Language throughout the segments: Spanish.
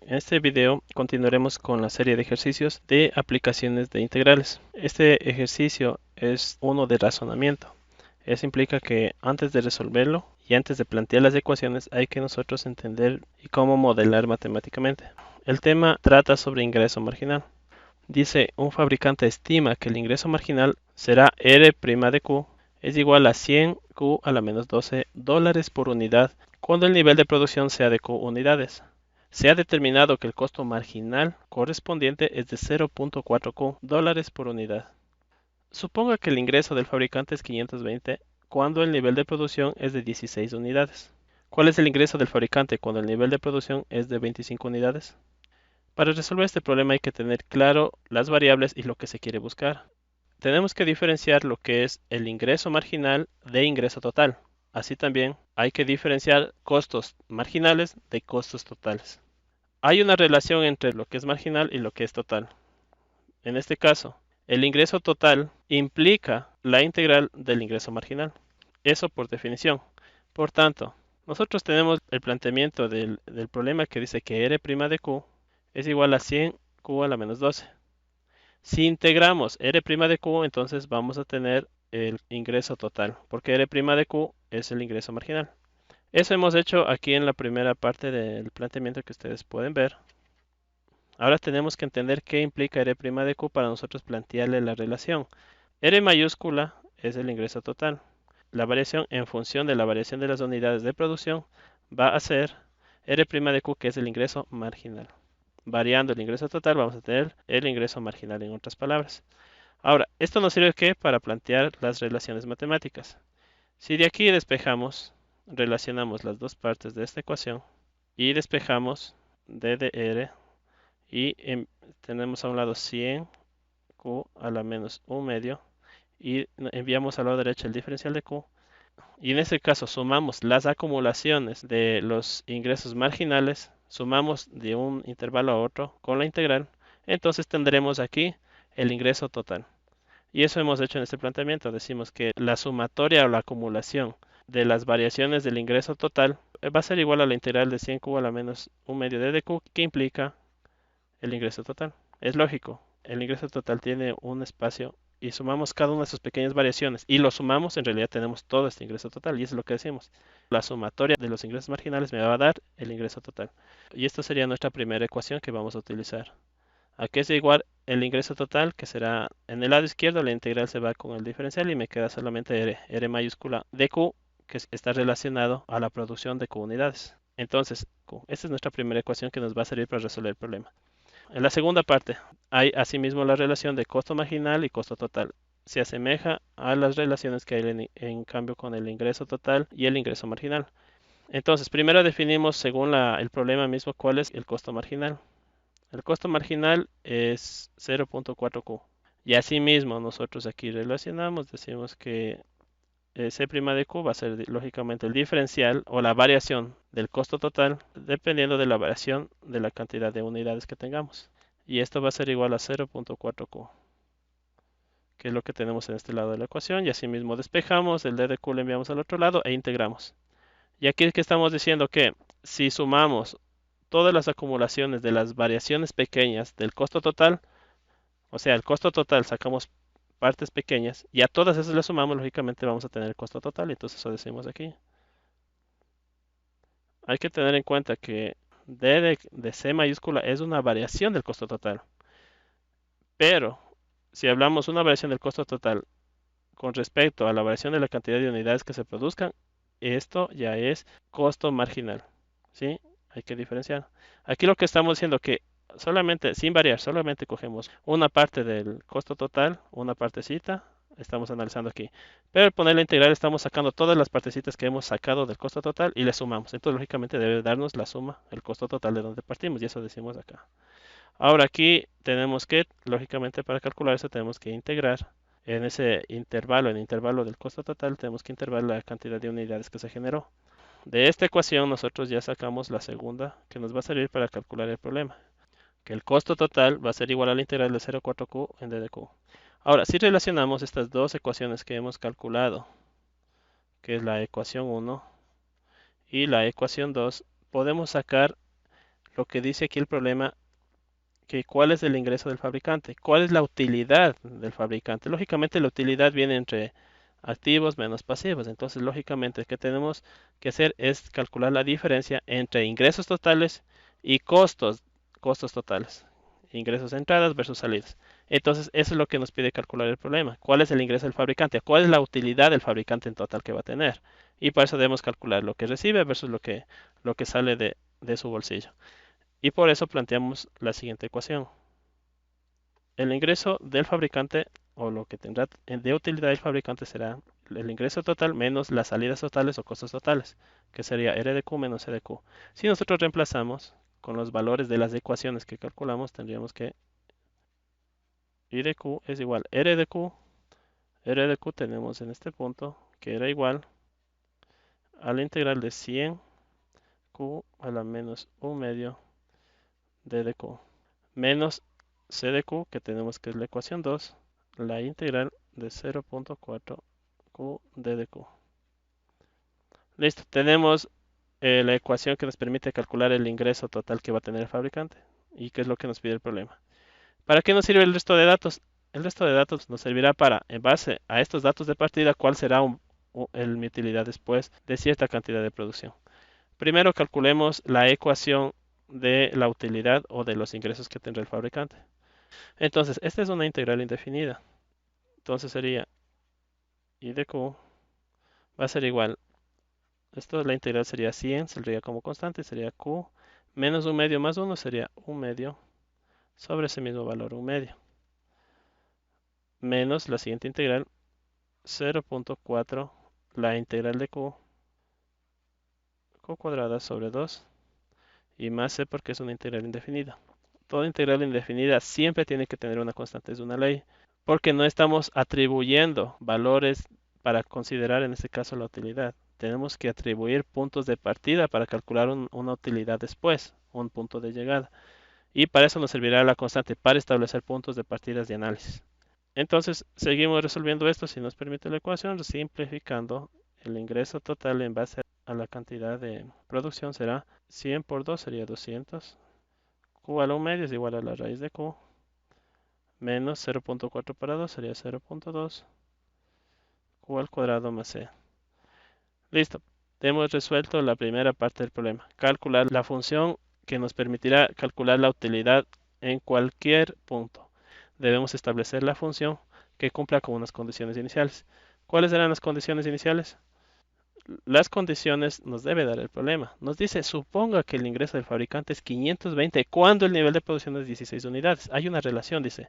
En este video continuaremos con la serie de ejercicios de aplicaciones de integrales. Este ejercicio es uno de razonamiento. Eso implica que antes de resolverlo y antes de plantear las ecuaciones hay que nosotros entender y cómo modelar matemáticamente. El tema trata sobre ingreso marginal. Dice, un fabricante estima que el ingreso marginal será R' de Q es igual a 100 Q a la menos 12 dólares por unidad cuando el nivel de producción sea de Q unidades. Se ha determinado que el costo marginal correspondiente es de 0.4 Q dólares por unidad. Suponga que el ingreso del fabricante es 520 cuando el nivel de producción es de 16 unidades. ¿Cuál es el ingreso del fabricante cuando el nivel de producción es de 25 unidades? Para resolver este problema hay que tener claro las variables y lo que se quiere buscar. Tenemos que diferenciar lo que es el ingreso marginal de ingreso total. Así también hay que diferenciar costos marginales de costos totales. Hay una relación entre lo que es marginal y lo que es total. En este caso, el ingreso total implica la integral del ingreso marginal. Eso por definición. Por tanto, nosotros tenemos el planteamiento del problema que dice que R' de Q es igual a 100 Q a la menos 12. Si integramos R' de Q, entonces vamos a tener el ingreso total, porque R' de Q es el ingreso marginal. Eso hemos hecho aquí en la primera parte del planteamiento que ustedes pueden ver. Ahora tenemos que entender qué implica R' de Q para nosotros plantearle la relación. R mayúscula es el ingreso total. La variación en función de la variación de las unidades de producción va a ser R' de Q, que es el ingreso marginal. Variando el ingreso total vamos a tener el ingreso marginal en otras palabras. Ahora, esto nos sirve ¿qué? Para plantear las relaciones matemáticas. Si de aquí despejamos, relacionamos las dos partes de esta ecuación y despejamos d de r y tenemos a un lado 100 q a la menos 1 medio y enviamos a la derecha el diferencial de q. Y en este caso sumamos las acumulaciones de los ingresos marginales, sumamos de un intervalo a otro con la integral, entonces tendremos aquí el ingreso total. Y eso hemos hecho en este planteamiento. Decimos que la sumatoria o la acumulación de las variaciones del ingreso total va a ser igual a la integral de 100 q a la menos 1 medio de dq, que implica el ingreso total. Es lógico, el ingreso total tiene un espacio y sumamos cada una de sus pequeñas variaciones y lo sumamos, en realidad tenemos todo este ingreso total y eso es lo que decimos. La sumatoria de los ingresos marginales me va a dar el ingreso total. Y esto sería nuestra primera ecuación que vamos a utilizar. Aquí es igual el ingreso total, que será en el lado izquierdo, la integral se va con el diferencial y me queda solamente R mayúscula de Q, que está relacionado a la producción de Q unidades. Entonces, esta es nuestra primera ecuación que nos va a servir para resolver el problema. En la segunda parte, hay asimismo la relación de costo marginal y costo total. Se asemeja a las relaciones que hay en cambio con el ingreso total y el ingreso marginal. Entonces, primero definimos según el problema mismo cuál es el costo marginal. El costo marginal es 0.4 Q. Y asimismo nosotros aquí relacionamos, decimos que C' de Q va a ser lógicamente el diferencial o la variación del costo total dependiendo de la variación de la cantidad de unidades que tengamos. Y esto va a ser igual a 0.4 Q, que es lo que tenemos en este lado de la ecuación. Y asimismo despejamos, el d de Q lo enviamos al otro lado e integramos. Y aquí es que estamos diciendo que si sumamos todas las acumulaciones de las variaciones pequeñas del costo total, o sea, el costo total sacamos partes pequeñas y a todas esas le sumamos, lógicamente vamos a tener el costo total, y entonces eso decimos aquí. Hay que tener en cuenta que D de C mayúscula es una variación del costo total, pero si hablamos una variación del costo total con respecto a la variación de la cantidad de unidades que se produzcan, esto ya es costo marginal, ¿sí? Hay que diferenciar. Aquí lo que estamos diciendo que solamente, sin variar, solamente cogemos una parte del costo total, una partecita, estamos analizando aquí. Pero al poner la integral estamos sacando todas las partecitas que hemos sacado del costo total y le sumamos. Entonces, lógicamente, debe darnos la suma, el costo total de donde partimos, y eso decimos acá. Ahora aquí tenemos que, lógicamente, para calcular eso tenemos que integrar en ese intervalo, en el intervalo del costo total, tenemos que integrar la cantidad de unidades que se generó. De esta ecuación nosotros ya sacamos la segunda que nos va a servir para calcular el problema, que el costo total va a ser igual a la integral de 0,4Q en d de Q. Ahora, si relacionamos estas dos ecuaciones que hemos calculado, que es la ecuación 1 y la ecuación 2, podemos sacar lo que dice aquí el problema, que cuál es el ingreso del fabricante, cuál es la utilidad del fabricante. Lógicamente la utilidad viene entre activos menos pasivos. Entonces, lógicamente, lo que tenemos que hacer es calcular la diferencia entre ingresos totales y costos totales. Ingresos entradas versus salidas. Entonces, eso es lo que nos pide calcular el problema. ¿Cuál es el ingreso del fabricante? ¿Cuál es la utilidad del fabricante en total que va a tener? Y para eso debemos calcular lo que recibe versus lo que sale de su bolsillo. Y por eso planteamos la siguiente ecuación. El ingreso del fabricante o lo que tendrá de utilidad el fabricante será el ingreso total menos las salidas totales o costos totales, que sería R de Q menos C de Q. Si nosotros reemplazamos con los valores de las ecuaciones que calculamos, tendríamos que I de Q es igual a R de Q. R de Q tenemos en este punto que era igual a la integral de 100 Q a la menos 1 medio D de Q menos C de Q, que tenemos que es la ecuación 2, la integral de 0.4 Q D de Q. Listo, tenemos la ecuación que nos permite calcular el ingreso total que va a tener el fabricante y qué es lo que nos pide el problema. ¿Para qué nos sirve el resto de datos? El resto de datos nos servirá para, en base a estos datos de partida, cuál será mi utilidad después de cierta cantidad de producción. Primero calculemos la ecuación de la utilidad o de los ingresos que tendrá el fabricante. Entonces, esta es una integral indefinida. Entonces sería I de Q va a ser igual. Esto, la integral sería 100, saldría como constante, sería Q menos 1 medio más 1 sería 1 medio sobre ese mismo valor 1 medio. Menos la siguiente integral 0.4 la integral de Q cuadrada sobre 2 y más C porque es una integral indefinida. Toda integral indefinida siempre tiene que tener una constante, es una ley, porque no estamos atribuyendo valores para considerar en este caso la utilidad. Tenemos que atribuir puntos de partida para calcular una utilidad después, un punto de llegada. Y para eso nos servirá la constante, para establecer puntos de partidas de análisis. Entonces, seguimos resolviendo esto si nos permite la ecuación, simplificando el ingreso total en base a la cantidad de producción será 100 por 2 sería 200. Q a la 1 medio es igual a la raíz de Q menos 0.4 para 2 sería 0.2 Q al cuadrado más C. Listo. Hemos resuelto la primera parte del problema. Calcular la función que nos permitirá calcular la utilidad en cualquier punto. Debemos establecer la función que cumpla con unas condiciones iniciales. ¿Cuáles eran las condiciones iniciales? Las condiciones nos debe dar el problema. Nos dice, suponga que el ingreso del fabricante es 520 cuando el nivel de producción es 16 unidades. Hay una relación, dice,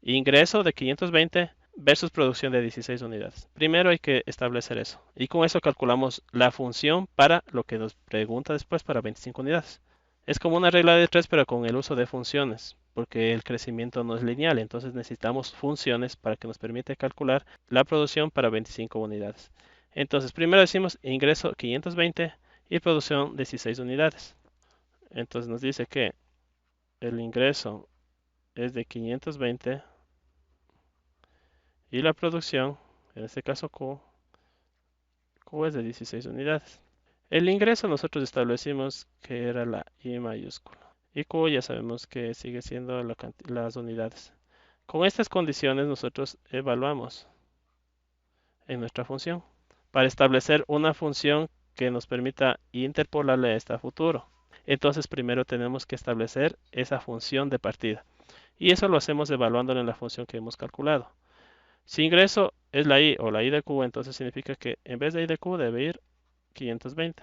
ingreso de 520 versus producción de 16 unidades. Primero hay que establecer eso. Y con eso calculamos la función para lo que nos pregunta después para 25 unidades. Es como una regla de 3 pero con el uso de funciones, porque el crecimiento no es lineal. Entonces necesitamos funciones para que nos permita calcular la producción para 25 unidades. Entonces primero decimos ingreso 520 y producción 16 unidades. Entonces nos dice que el ingreso es de 520 y la producción, en este caso Q es de 16 unidades. El ingreso nosotros establecimos que era la I mayúscula. Y Q ya sabemos que sigue siendo las unidades. Con estas condiciones nosotros evaluamos en nuestra función para establecer una función que nos permita interpolarle a esta a futuro. Entonces primero tenemos que establecer esa función de partida. Y eso lo hacemos evaluándolo en la función que hemos calculado. Si ingreso es la I o la I de Q, entonces significa que en vez de I de Q debe ir 520.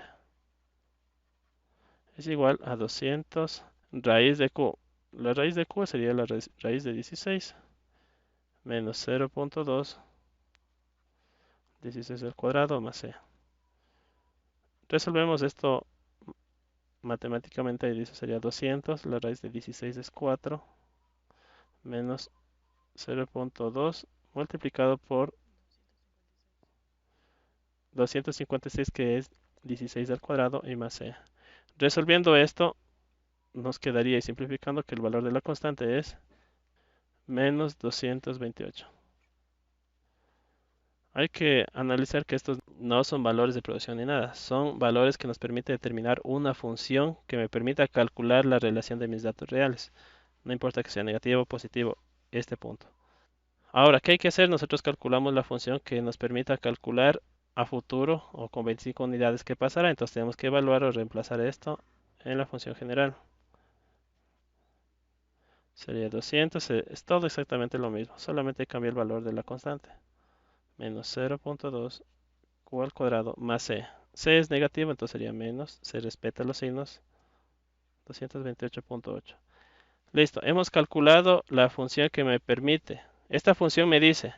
Es igual a 200 raíz de Q. La raíz de Q sería la raíz de 16 menos 0.2, 16 al cuadrado más C. Resolvemos esto matemáticamente y dice sería 200, la raíz de 16 es 4, menos 0.2 multiplicado por 256 que es 16 al cuadrado y más C. Resolviendo esto nos quedaría y simplificando que el valor de la constante es menos 228. Hay que analizar que estos no son valores de producción ni nada, son valores que nos permiten determinar una función que me permita calcular la relación de mis datos reales. No importa que sea negativo o positivo, este punto. Ahora, ¿qué hay que hacer? Nosotros calculamos la función que nos permita calcular a futuro o con 25 unidades qué pasará. Entonces tenemos que evaluar o reemplazar esto en la función general. Sería 200, es todo exactamente lo mismo, solamente cambia el valor de la constante. Menos 0.2 q al cuadrado más c. C es negativo, entonces sería menos, se respeta los signos, 228.8. Listo, hemos calculado la función que me permite. Esta función me dice,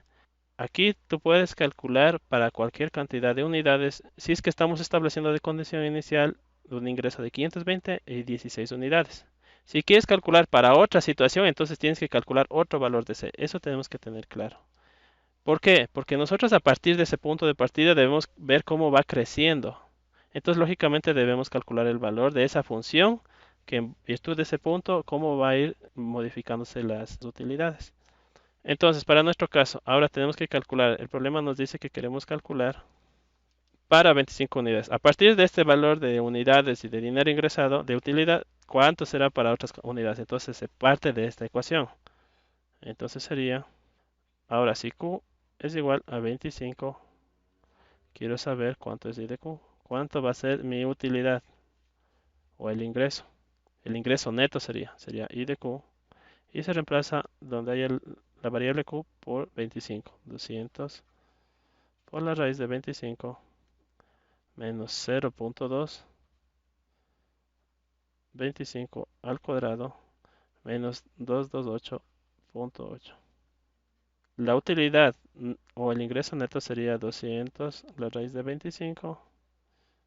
aquí tú puedes calcular para cualquier cantidad de unidades, si es que estamos estableciendo de condición inicial un ingreso de 520 y 16 unidades. Si quieres calcular para otra situación, entonces tienes que calcular otro valor de C. Eso tenemos que tener claro. ¿Por qué? Porque nosotros a partir de ese punto de partida debemos ver cómo va creciendo. Entonces, lógicamente debemos calcular el valor de esa función, que en virtud de ese punto, cómo va a ir modificándose las utilidades. Entonces, para nuestro caso, ahora tenemos que calcular, el problema nos dice que queremos calcular para 25 unidades. A partir de este valor de unidades y de dinero ingresado, de utilidad, ¿cuánto será para otras unidades? Entonces se parte de esta ecuación. Entonces sería, ahora si Q es igual a 25, quiero saber cuánto es I de Q. ¿Cuánto va a ser mi utilidad o el ingreso? El ingreso neto sería I de Q. Y se reemplaza donde hay la variable Q por 25. 200 por la raíz de 25 menos 0.2, 25 al cuadrado menos 228.8. La utilidad o el ingreso neto sería 200 la raíz de 25,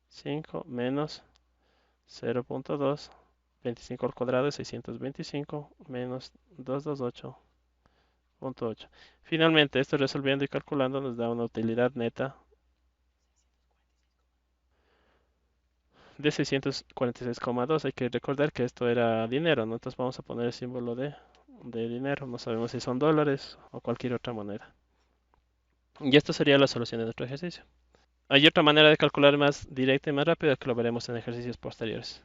5 menos 0.2, 25 al cuadrado es 625 menos 228.8. Finalmente, esto resolviendo y calculando nos da una utilidad neta de 646,2. Hay que recordar que esto era dinero, ¿no? Entonces vamos a poner el símbolo de dinero. No sabemos si son dólares o cualquier otra moneda. Y esto sería la solución de nuestro ejercicio. Hay otra manera de calcular más directa y más rápida que lo veremos en ejercicios posteriores.